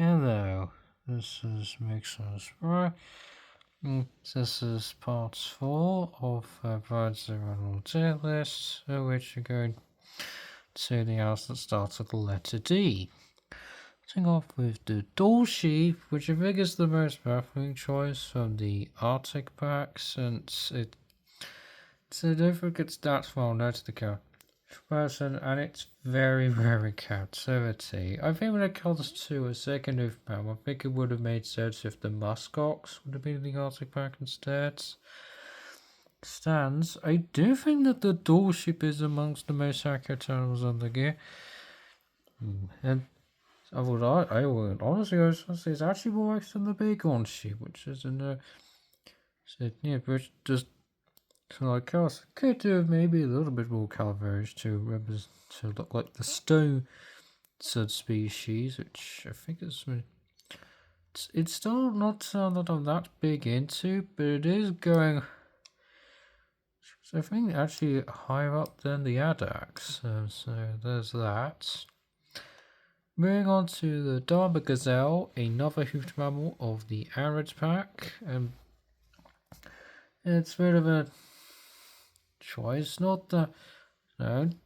Hello, this is Mixers Pro. This is part 4 of Bride's Original Tier List, which are going to the house that starts with the letter D. Starting off with the Door Sheep, which I think is the most baffling choice from the Arctic pack, since it's a difficult stats well known to the character person, and it's very captivity. I think when it comes to a second Overpower, I think it would have made sense if the Muskox would have been the Arctic pack instead. Stands, I do think that the Door Sheep is amongst the most accurate animals on the gear. And I would honestly say it's actually more accurate than the Bighorn Sheep, which is in the but just like us, could do maybe a little bit more coverage to look like the stone subspecies, which I think it's still not that I'm that big into, but it is going. So I think actually higher up than the Adax. So there's that. Moving on to the Dharma Gazelle, another hoofed mammal of the Arid pack. It's a bit of a choice, not the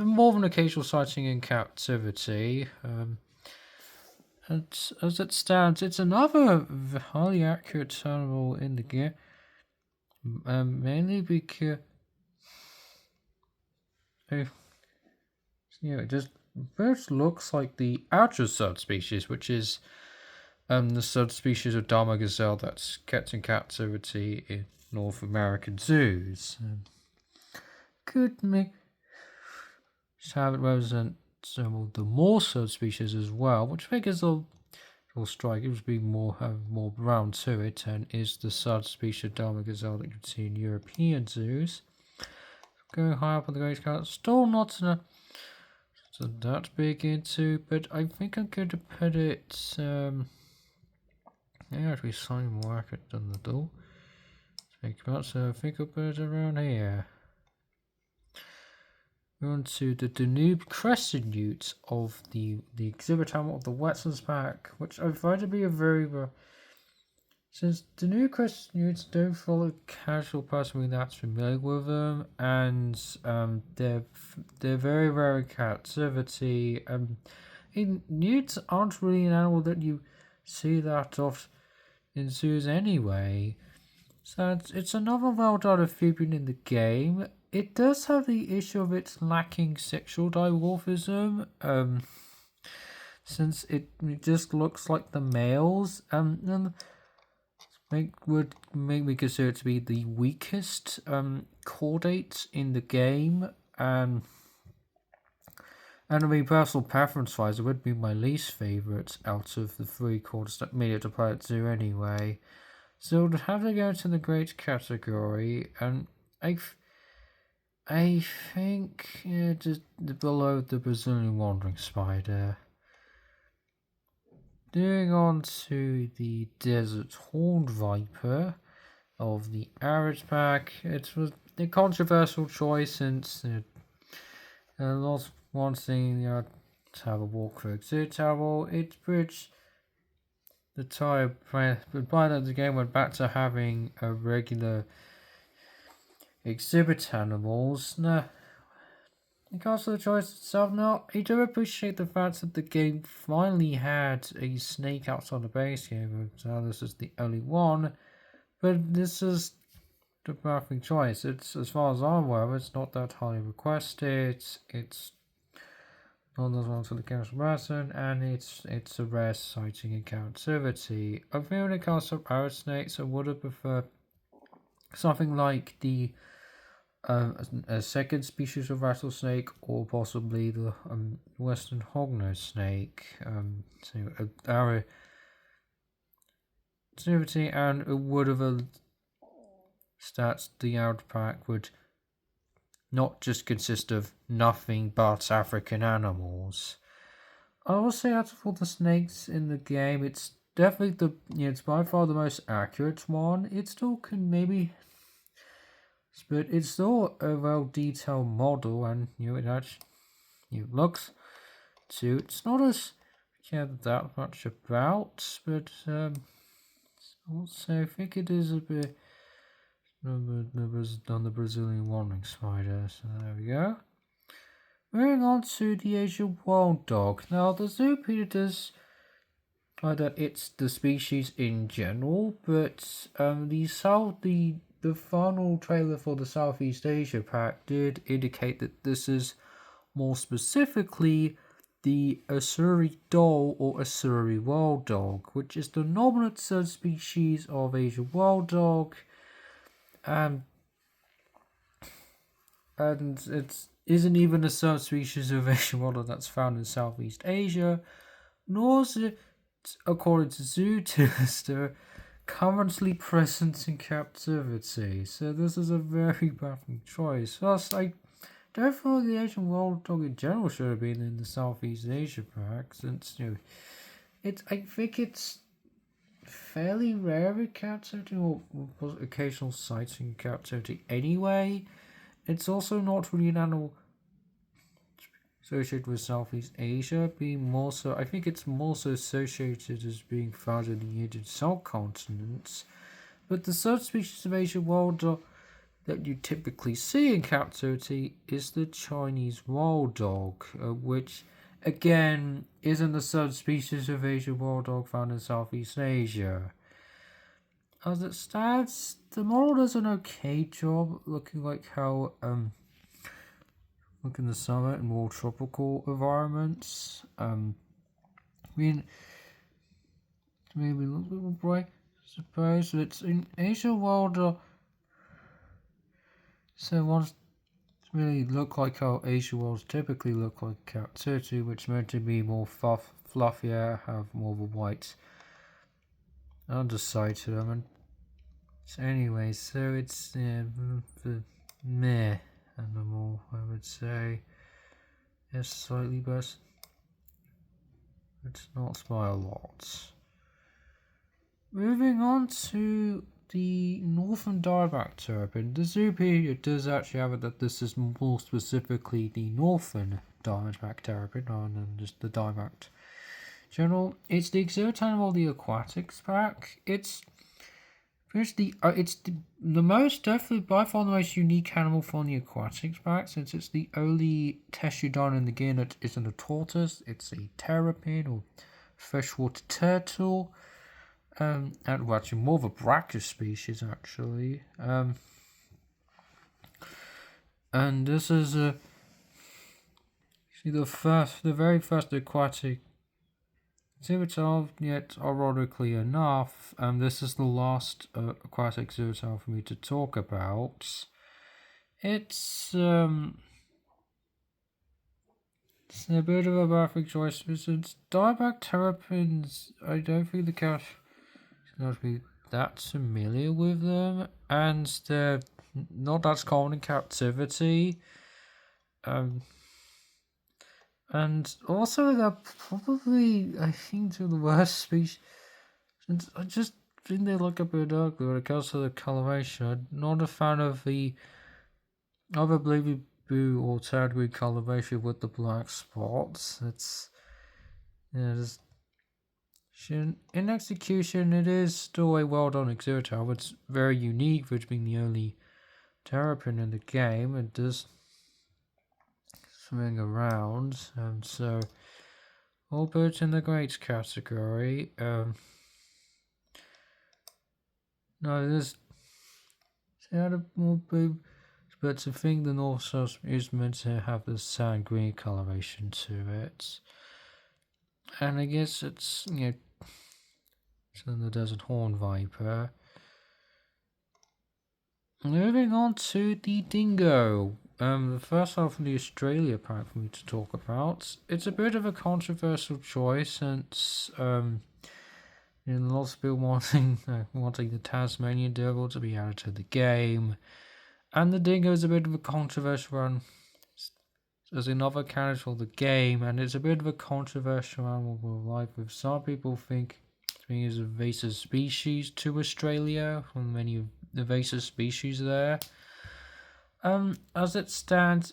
more of an occasional sighting in captivity. As it stands, it's another highly accurate animal in the gear, mainly because it just first looks like the outer subspecies, which is the subspecies of Dharma gazelle that's kept in captivity in North American zoos. Could make have it represent some of the more subspecies as well, which I think is will strike. It would be have more brown to it, and is the subspecies Dharma gazelle that you can see in European zoos. Going high up on the Great Cat, still not that big into, but I think I'm going to put it. Actually, slightly more accurate than the door. Think about, so I think I'll put it around here. We're on to the Danube crested newt of the exhibit animal of the Wetlands pack, which I find to be a very since Danube crested newts don't follow casual person that's familiar with them, and they're very captivity. Newts aren't really an animal that you see that often in zoos anyway. So it's another well-done amphibian in the game. It does have the issue of its lacking sexual dimorphism, since it just looks like the males, and would make me consider it to be the weakest chordate in the game, and I mean, personal preference-wise, it would be my least favourite out of the three chords that made it to Planet Zoo anyway. So to have to go to the great category, and I think just below the Brazilian wandering spider. Moving on to the desert horned viper of the Arid pack. It was a controversial choice since not wanting to have a walk for exhibit table. It bridged the time, but by then the game went back to having a regular exhibit animals. Now, because of the choice itself, now I do appreciate the fact that the game finally had a snake outside the base game. So this is the only one, but this is the perfect choice. It's, as far as I'm aware, it's not that highly requested. It's not as well to the council person, and it's a rare sighting in captivity. I think when it comes to parrot snakes, I would have preferred something like the a second species of rattlesnake, or possibly the western hognose snake. So our activity, and it would have stats the out pack would not just consist of nothing but African animals. I will say out of all the snakes in the game, it's definitely it's by far the most accurate one. It still can maybe, but it's still a well-detailed model, and it actually looks to. It's not as care that much about, but also I think it is a bit on the Brazilian warning spider. So there we go. Moving on to the Asian wild dog. Now the Zoopedia does that it's the species in general, but the final trailer for the Southeast Asia pack did indicate that this is more specifically the Asuri dhole or Asuri wild dog, which is the dominant subspecies of Asian wild dog, and it isn't even a subspecies of Asian wild dog that's found in Southeast Asia, nor is it, according to Zootester, currently present in captivity. So this is a very baffling choice. Plus, I don't feel the Asian wild dog in general should have been in the Southeast Asia pack, since I think it's fairly rare in captivity, or occasional sighting in captivity anyway. It's also not really an animal associated with Southeast Asia, being more so, I think it's more so associated as being found in the Indian subcontinent. But the subspecies of Asian wild dog that you typically see in captivity is the Chinese wild dog, which again isn't a subspecies of Asian wild dog found in Southeast Asia. As it stands, the model does an okay job looking like how look in the summer in more tropical environments. I mean, maybe a little bit more bright, I suppose. It's in Asia wild dog. So ones really look like how Asian wolves typically look like captivity, which meant to be more fluffier, have more of a white underside to them. And so anyway, so it's the meh animal, I would say. Yes, slightly best. It's not by a lot. Moving on to the northern diamondback terrapin. The Zoopedia does actually have it that this is more specifically the northern diamondback terrapin rather than just the diamondback general. It's the exotic animal of the aquatics pack. It's the most, definitely by far the most unique animal from the aquatics pack, since it's the only Teshudon in the game that isn't a tortoise. It's a terrapin or freshwater turtle. And well, actually more of a brackish species actually. And this is the very first aquatic zootow, yet ironically enough, this is the last aquatic zootow for me to talk about. It's a bit of a baffling choice, since diamondback terrapins, I don't think the cat not be that familiar with them, and they're not that common in captivity. And also they're probably, I think, the worst species. Since I just think they look a bit ugly when it comes to the coloration. I'm not a fan of the other baby blue or tad green coloration with the black spots. It's just in execution, it is still a well-done exotow. It's very unique for it being the only terrapin in the game. It does swing around, and so all birds in the greats category. No, there's more blue, but to think the North South is meant to have the sand green coloration to it, and I guess it's so the desert horn viper. Moving on to the dingo. The first half of the Australia pack for me to talk about. It's a bit of a controversial choice, since lots of people wanting the Tasmanian devil to be added to the game, and the dingo is a bit of a controversial one as another candidate for the game, and it's a bit of a controversial animal of life. With some people think being as a invasive species to Australia, from many invasive species there. As it stands,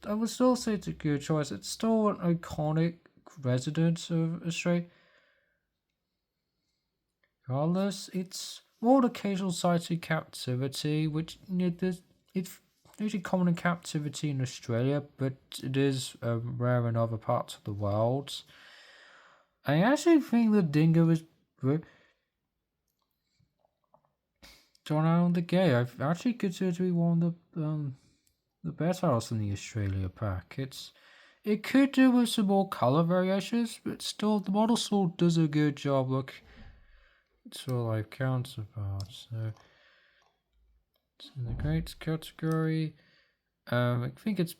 I would still say it's a good choice. It's still an iconic residents of Australia. Regardless, it's more occasional sights in captivity, which it's usually common in captivity in Australia, but it is rare in other parts of the world. I actually think the dingo is drawn out on the gay. I've actually considered to be one of the best artists in the Australia pack. It could do with some more color variations, but still the model still does a good job. Look, it's all like counterparts. So it's in the greats category. I think it's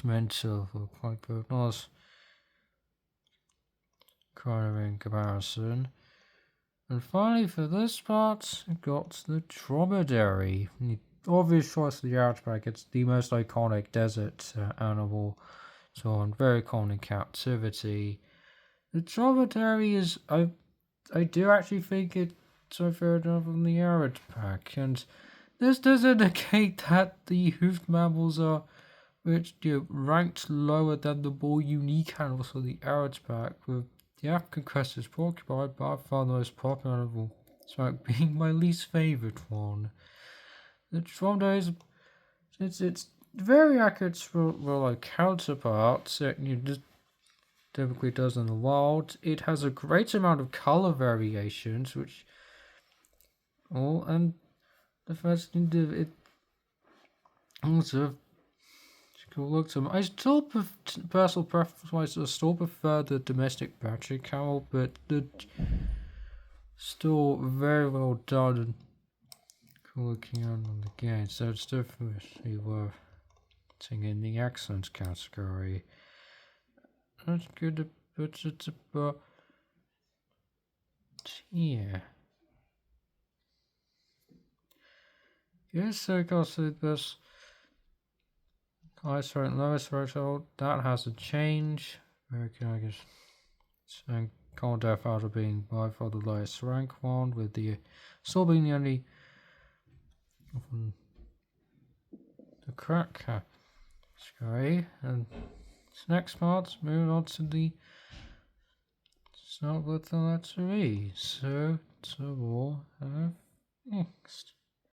meant to look quite good. Nice kind of in comparison. And finally, for this part, I got the dromedary. The obvious choice of the outback. It's the most iconic desert animal, so very common in captivity. The dromedary is I do actually think it's so fair enough in the arid pack, and this does indicate that the hoofed mammals are ranked lower than the more unique animals of the arid pack, with the African crested porcupine by far the most popular animal, despite being my least favourite one. The dromedary it's very accurate for like counterparts that just typically does in the wild. It has a great amount of color variations, which and the first thing it also cool look to them. I still personal preference wise, I still prefer the domestic battery camel, but the still very well done and cool looking on the game. So it's definitely worth putting in the excellence category. That's good, but it's about yeah. Yes, so I got to this highest rate and lowest threshold. That has a change. Where can I guess? So Cold Death Outer being by far the lowest rank one, with the still being the only the crack category. And this next part, moving on to the start with the letter E. So, to all have next.